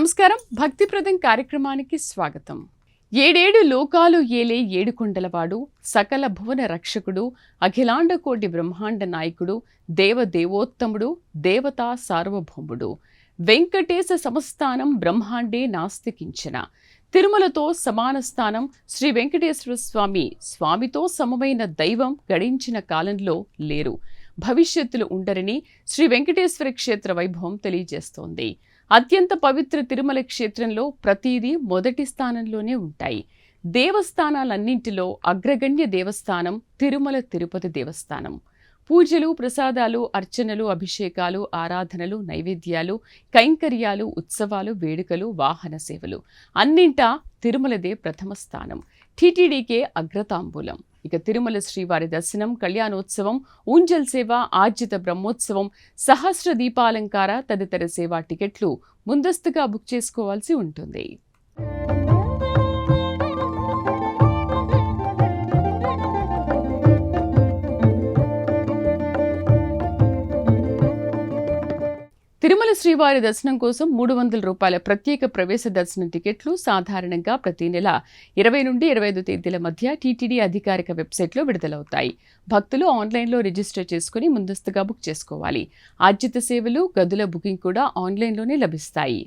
నమస్కారం. భక్తిప్రదం కార్యక్రమానికి స్వాగతం. ఏడేడు లోకాలు ఏలే ఏడుకొండలవాడు, సకల భువన రక్షకుడు, అఖిలాండ కోటి బ్రహ్మాండ నాయకుడు, దేవదేవోత్తముడు, దేవతా సార్వభౌముడు, వెంకటేశ సమస్థానం బ్రహ్మాండే నాస్తికించిన, తిరుమలతో సమాన స్థానం శ్రీ వెంకటేశ్వర స్వామి, స్వామితో సమమైన దైవం గడించిన కాలంలో లేరు, భవిష్యత్తులు ఉండరని శ్రీ వెంకటేశ్వర క్షేత్ర వైభవం తెలియజేస్తోంది. అత్యంత పవిత్ర తిరుమల క్షేత్రంలో ప్రతిదీ మొదటి స్థానంలోనే ఉంటాయి. దేవస్థానాలన్నింటిలో అగ్రగణ్య దేవస్థానం తిరుమల తిరుపతి దేవస్థానం. పూజలు, ప్రసాదాలు, అర్చనలు, అభిషేకాలు, ఆరాధనలు, నైవేద్యాలు, కైంకర్యాలు, ఉత్సవాలు, వేడుకలు, వాహన సేవలు అన్నింటా తిరుమలదే ప్రథమ స్థానం. టీటీడీకే అగ్రతాంబూలం. ఇక తిరుమల శ్రీవారి దర్శనం, కళ్యాణోత్సవం, ఊంజల్ సేవ, ఆర్జిత బ్రహ్మోత్సవం, సహస్ర దీపాలంకార తదితర సేవా టికెట్లు ముందస్తుగా బుక్ చేసుకోవాల్సి ఉంటుంది. తిరుమల శ్రీవారి దర్శనం కోసం 300 రూపాయల ప్రత్యేక ప్రవేశ దర్శనం టికెట్లు సాధారణంగా ప్రతి నెల 20 నుండి 25 తేదీల మధ్య టీటీడీ అధికారిక వెబ్సైట్లో విడుదలవుతాయి. భక్తులు ఆన్లైన్లో రిజిస్టర్ చేసుకుని ముందస్తుగా బుక్ చేసుకోవాలి. ఆర్జిత సేవలు, గదుల బుకింగ్ కూడా ఆన్లైన్లోనే లభిస్తాయి.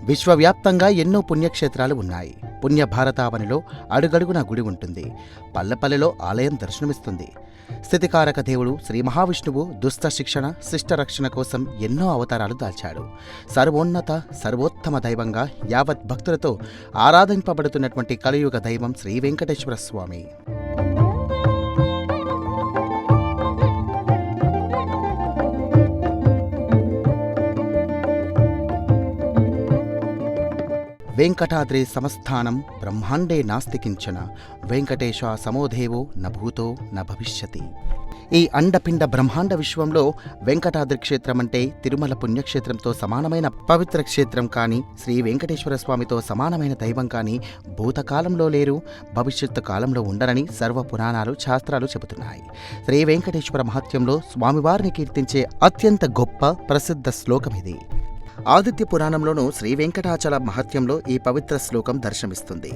విశ్వవ్యాప్తంగా ఎన్నో పుణ్యక్షేత్రాలు ఉన్నాయి. పుణ్య భారతావనిలో అడుగడుగున గుడి ఉంటుంది. పల్లెపల్లెలో ఆలయం దర్శనమిస్తుంది. స్థితికారక దేవుడు శ్రీ మహావిష్ణువు దుష్ట శిక్షణ, శిష్ట రక్షణ కోసం ఎన్నో అవతారాలు దాల్చాడు. సర్వోన్నత సర్వోత్తమ దైవంగా యావత్ భక్తులతో ఆరాధింపబడుతున్నటువంటి కలియుగ దైవం శ్రీ వెంకటేశ్వర స్వామి. వెంకటాద్రి సమస్థానం బ్రహ్మాండే నాస్తికించన, వెంకటేశ సమోదేవో న భూతో న భవిష్యతి. ఈ అండపిండ బ్రహ్మాండ విశ్వంలో వెంకటాద్రి క్షేత్రం అంటే తిరుమల పుణ్యక్షేత్రంతో సమానమైన పవిత్ర క్షేత్రం కానీ, శ్రీ వెంకటేశ్వర స్వామితో సమానమైన దైవం కానీ భూతకాలంలో లేరు, భవిష్యత్తు కాలంలో ఉండరని సర్వ పురాణాలు, శాస్త్రాలు చెబుతున్నాయి. శ్రీ వెంకటేశ్వర మహత్యంలో స్వామివారిని కీర్తించే అత్యంత గొప్ప ప్రసిద్ధ శ్లోకం ఇది. ఆదిత్య పురాణంలోనూ శ్రీ వెంకటాచల మహత్యంలో ఈ పవిత్ర శ్లోకం దర్శనమిస్తుంది.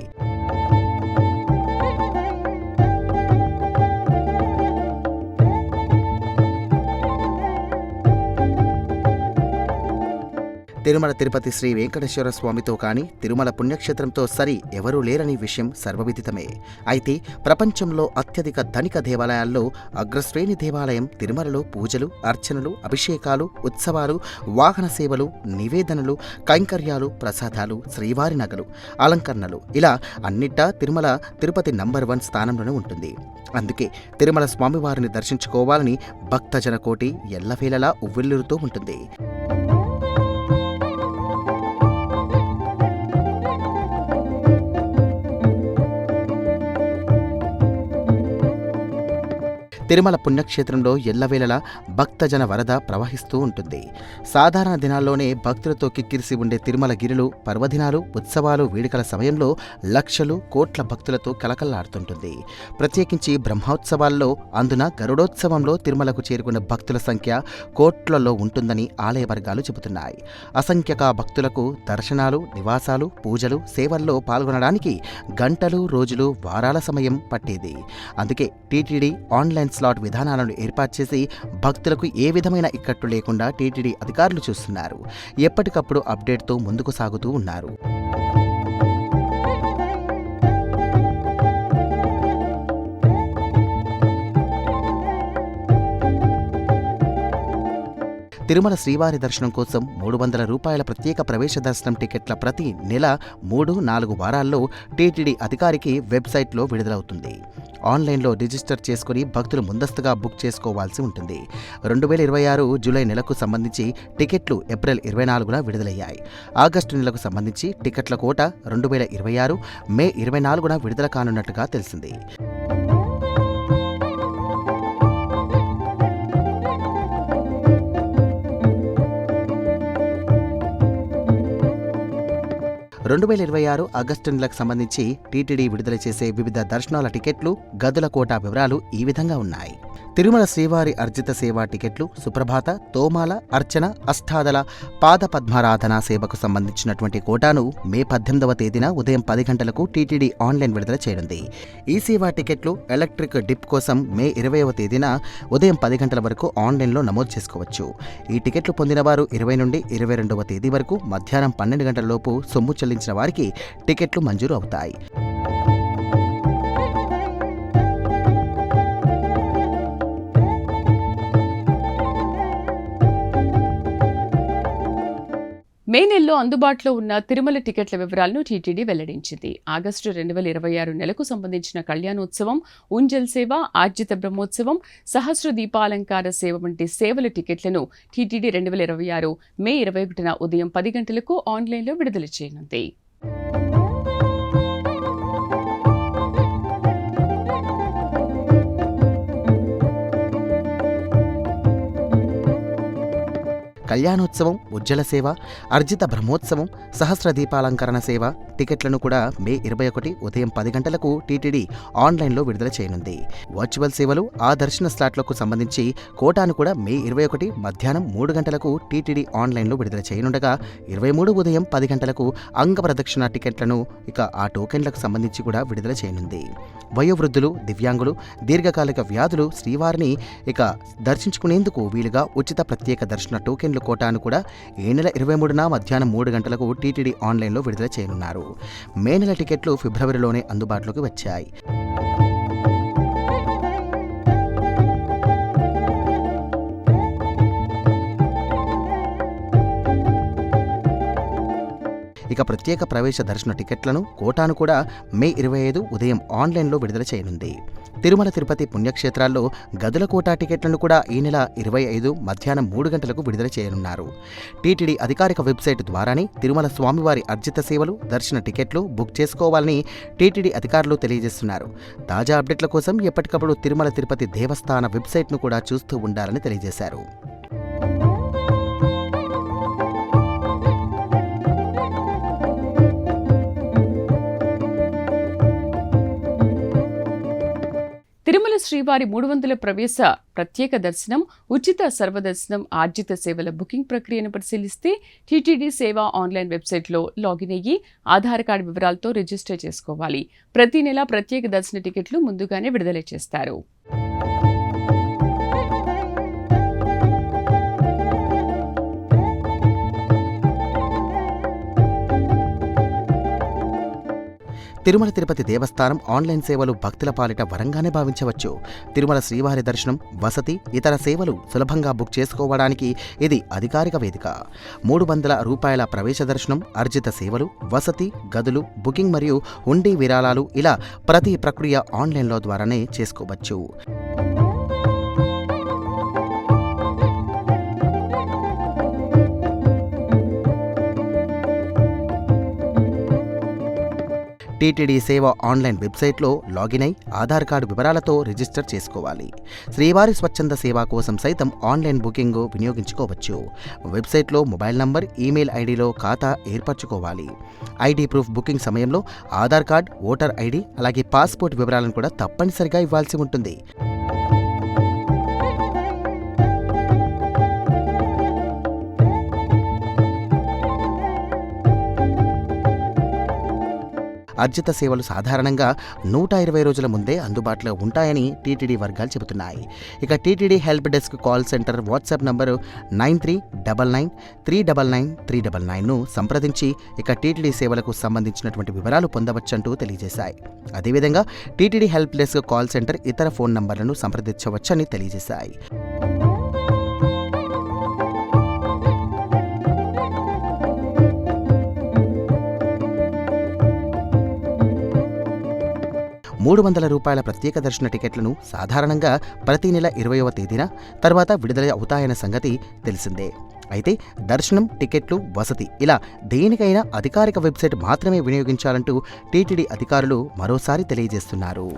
తిరుమల తిరుపతి శ్రీ వెంకటేశ్వర స్వామితో కానీ, తిరుమల పుణ్యక్షేత్రంతో సరి ఎవరూ లేరని విషయం సర్వవిదితమే. అయితే ప్రపంచంలో అత్యధిక ధనిక దేవాలయాల్లో అగ్రశ్రేణి దేవాలయం తిరుమలలో పూజలు, అర్చనలు, అభిషేకాలు, ఉత్సవాలు, వాహన సేవలు, నివేదనలు, కైంకర్యాలు, ప్రసాదాలు, శ్రీవారి నగలు, అలంకరణలు ఇలా అన్నిటా తిరుమల తిరుపతి నంబర్ 1 స్థానంలోనే ఉంటుంది. అందుకే తిరుమల స్వామివారిని దర్శించుకోవాలని భక్తజన కోటి ఎల్లవేళలా ఉవ్విళ్ళూరుతూ ఉంటుంది. తిరుమల పుణ్యక్షేత్రంలో ఎల్లవేళలా భక్తజన వరద ప్రవహిస్తూ ఉంటుంది. సాధారణ దినాల్లోనే భక్తులతో కిక్కిరిసి ఉండే తిరుమల గిరులు పర్వదినాలు, ఉత్సవాలు, వేడుకల సమయంలో లక్షలు, కోట్ల భక్తులతో కలకల్లాడుతుంటుంది. ప్రత్యేకించి బ్రహ్మోత్సవాల్లో, అందున గరుడోత్సవంలో తిరుమలకు చేరుకున్న భక్తుల సంఖ్య కోట్లలో ఉంటుందని ఆలయ వర్గాలు చెబుతున్నాయి. అసంఖ్యాక భక్తులకు దర్శనాలు, నివాసాలు, పూజలు, సేవల్లో పాల్గొనడానికి గంటలు, రోజులు, వారాల సమయం పట్టేది. అందుకే టీటీడీ ఆన్లైన్ స్లాట్ విధానాలను ఏర్పాటు చేసి భక్తులకు ఏ విధమైన ఇక్కట్లు లేకుండా టీటీడీ అధికారులు చూస్తున్నారు. ఎప్పటికప్పుడు అప్డేట్తో ముందుకు సాగుతూ ఉన్నారు. తిరుమల శ్రీవారి దర్శనం కోసం 300 రూపాయల ప్రత్యేక ప్రవేశ దర్శనం టికెట్ల ప్రతి నెల 3-4 వారాల్లో టీటీడీ అధికారికి వెబ్సైట్లో విడుదలవుతుంది. ఆన్లైన్లో రిజిస్టర్ చేసుకుని భక్తులు ముందస్తుగా బుక్ చేసుకోవాల్సి ఉంటుంది. 2026 జూలై నెలకు సంబంధించి టికెట్లు ఏప్రిల్ 24న విడుదలయ్యాయి. ఆగస్టు నెలకు సంబంధించి టికెట్ల కోట 2026 మే 24న విడుదల కానున్నట్టుగా తెలిసింది. 2026 ఆగస్టు నెలకు సంబంధించి టీటీడీ విడుదల చేసే వివిధ దర్శనాల టికెట్లు, గదుల కోటా వివరాలు ఈ విధంగా ఉన్నాయి. తిరుమల శ్రీవారి అర్జిత సేవా టికెట్లు సుప్రభాత, తోమాల, అర్చన, అష్టాదల, పాద పద్మారాధన సేవకు సంబంధించినటువంటి కోటాను మే 18వ తేదీన ఉదయం 10 గంటలకు టీటీడీ ఆన్లైన్ విడుదల చేయనుంది. ఈ సేవా టికెట్లు ఎలక్ట్రిక్ డిప్ కోసం మే 20వ తేదీన ఉదయం 10 గంటల వరకు ఆన్లైన్లో నమోదు చేసుకోవచ్చు. ఈ టికెట్లు పొందిన వారు 20 నుండి 22వ తేదీ వరకు మధ్యాహ్నం 12 గంటల లోపు సొమ్ము చెల్లించిన వారికి టికెట్లు మంజూరు అవుతాయి. మే నెలలో అందుబాటులో ఉన్న తిరుమల టికెట్ల వివరాలను టీటీడీ వెల్లడించింది. ఆగస్టు 2026 నెలకు సంబంధించిన కళ్యాణోత్సవం, ఉంజల్ సేవ, ఆర్జిత బ్రహ్మోత్సవం, సహస్ర దీపాలంకార సేవ వంటి సేవల టికెట్లను టీటీడీ 2026 మే 21న ఉదయం 10 గంటలకు ఆన్లైన్లో విడుదల చేయనుంది. కళ్యాణోత్సవం, ఉజ్జల సేవ, అర్జిత బ్రహ్మోత్సవం, సహస్ర దీపాలంకరణ సేవ టికెట్లను కూడా మే 21 ఉదయం 10 గంటలకు టీటీడీ ఆన్లైన్లో విడుదల చేయనుంది. వర్చువల్ సేవలు, ఆ దర్శన స్లాట్లకు సంబంధించి కోటాను కూడా మే 21 మధ్యాహ్నం 3 గంటలకు టీటీడీ ఆన్లైన్లో విడుదల చేయనుండగా 23 ఉదయం 10 గంటలకు అంగ ప్రదక్షిణ టికెట్లను ఆ టోకెన్లకు సంబంధించి కూడా విడుదల చేయనుంది. వయోవృద్ధులు, దివ్యాంగులు, దీర్ఘకాలిక వ్యాధులు శ్రీవారిని దర్శించుకునేందుకు వీలుగా ఉచిత ప్రత్యేక దర్శన టోకెన్లు కోటాను కూడా ఈ నెల 23న మధ్యాహ్నం 3 గంటలకు టీటీడీ ఆన్లైన్లో విడుదల చేయనున్నారు. మే నెల టికెట్లు ఫిబ్రవరిలోనే అందుబాటులోకి వచ్చాయి. ప్రత్యేక ప్రవేశ దర్శన టికెట్లను కోటాను కూడా మే 25 ఉదయం ఆన్లైన్లో విడుదల చేయనుంది. తిరుమల తిరుపతి పుణ్యక్షేత్రాల్లో గదుల కోటా టికెట్లను కూడా ఈ నెల 25 మధ్యాహ్నం 3 గంటలకు విడుదల చేయనున్నారు. టీటీడీ అధికారిక వెబ్సైట్ ద్వారానే తిరుమల స్వామివారి అర్జిత సేవలు, దర్శన టికెట్లు బుక్ చేసుకోవాలని టీటీడీ అధికారులు తెలియజేస్తున్నారు. తాజా అప్డేట్ల కోసం ఎప్పటికప్పుడు తిరుమల తిరుపతి దేవస్థాన వెబ్సైట్ను కూడా చూస్తూ ఉండాలని తెలియజేశారు. తిరుమల శ్రీవారి 300 ప్రవేశ ప్రత్యేక దర్శనం, ఉచిత సర్వదర్శనం, ఆర్జిత సేవల బుకింగ్ ప్రక్రియను పరిశీలిస్తే టీటీడీ సేవ ఆన్లైన్ వెబ్సైట్లో లాగిన్ అయ్యి ఆధార్ కార్డు వివరాలతో రిజిస్టర్ చేసుకోవాలి. ప్రతి నెల ప్రత్యేక దర్శన టికెట్లు ముందుగానే విడుదల చేస్తారు. తిరుమల తిరుపతి దేవస్థానం ఆన్లైన్ సేవలు భక్తుల పాలిట వరంగానే భావించవచ్చు. తిరుమల శ్రీవారి దర్శనం, వసతి, ఇతర సేవలు సులభంగా బుక్ చేసుకోవడానికి ఇది అధికారిక వేదిక. ₹300 ప్రవేశ దర్శనం, అర్జిత సేవలు, వసతి, గదులు, బుకింగ్ మరియు హుండీ విరాళాలు ఇలా ప్రతి ప్రక్రియ ఆన్లైన్లో ద్వారానే చేసుకోవచ్చు. టీటీడీ సేవ ఆన్లైన్ వెబ్సైట్లో లాగిన్ అయి ఆధార్ కార్డు వివరాలతో రిజిస్టర్ చేసుకోవాలి. శ్రీవారి స్వచ్ఛంద సేవ కోసం సైతం ఆన్లైన్ బుకింగ్ వినియోగించుకోవచ్చు. వెబ్సైట్లో మొబైల్ నంబర్, ఈమెయిల్ ఐడిలో ఖాతా ఏర్పరచుకోవాలి. ఐడి ప్రూఫ్ బుకింగ్ సమయంలో ఆధార్ కార్డ్, ఓటర్ ఐడి అలాగే పాస్పోర్ట్ వివరాలను కూడా తప్పనిసరిగా ఇవ్వాల్సి ఉంటుంది. అర్జిత సేవలు సాధారణంగా 120 రోజుల ముందే అందుబాటులో ఉంటాయని టీటీడీ వర్గాలు చెబుతున్నాయి. TTD help desk call centre WhatsApp number 9399399399ను సంప్రదించి టీటీడీ సేవలకు సంబంధించినటువంటి వివరాలు పొందవచ్చంటూ తెలియజేశాయి. అదేవిధంగా TTD help desk call centre ఇతర ఫోన్ నంబర్లను సంప్రదించవచ్చని తెలియజేశాయి. ₹300 ప్రత్యేక దర్శన టికెట్లను సాధారణంగా ప్రతి నెల 20వ తేదీన తర్వాత విడుదల అవుతాయన్న సంగతి తెలిసిందే. అయితే దర్శనం, టికెట్లు, వసతి ఇలా దేనికైనా అధికారిక వెబ్సైట్ మాత్రమే వినియోగించాలంటూ టీటీడీ అధికారులు మరోసారి తెలియజేస్తున్నారు.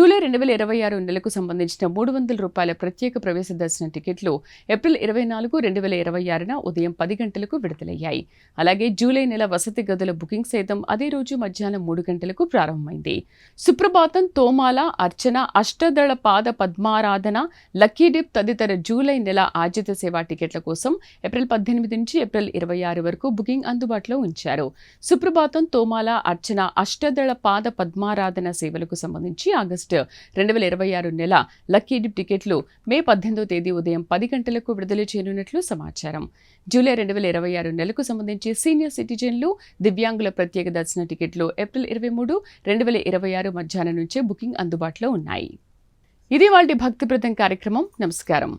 జూలై 2026 నెలకు సంబంధించిన ₹300 ప్రత్యేక ప్రవేశ దర్శన టికెట్లు ఏప్రిల్ 24, 2026న ఉదయం 10 గంటలకు విడుదలయ్యాయి. అలాగే జూలై నెల వసతి గదుల బుకింగ్ సైతం అదే రోజు మధ్యాహ్నం 3 గంటలకు ప్రారంభమైంది. సుప్రభాతం, తోమాల, అర్చన, అష్టదళ పాద పద్మారాధన, లక్కీ డిప్ తదితర జూలై నెల ఆర్జిత సేవా టికెట్ల కోసం ఏప్రిల్ 18 నుంచి ఏప్రిల్ 26 వరకు బుకింగ్ అందుబాటులో ఉంచారు. సుప్రభాతం, తోమాల, అర్చన, అష్టదళ పాద పద్మారాధన సేవలకు సంబంధించి ఆగస్టు 2026 నెల లక్కీ డిప్ టికెట్లు మే 18వ తేదీ ఉదయం 10 గంటలకు విడుదల చేయనున్నట్లు సమాచారం. జూలై 2026 నెలకు సంబంధించి సీనియర్ సిటిజన్లు, దివ్యాంగుల ప్రత్యేక దర్శన టికెట్లు ఏప్రిల్ 23, 2026 మధ్యాహ్నం నుంచే బుకింగ్ అందుబాటులో ఉన్నాయి. ఇది వాళ్టి భక్తిప్రదం కార్యక్రమం. నమస్కారం.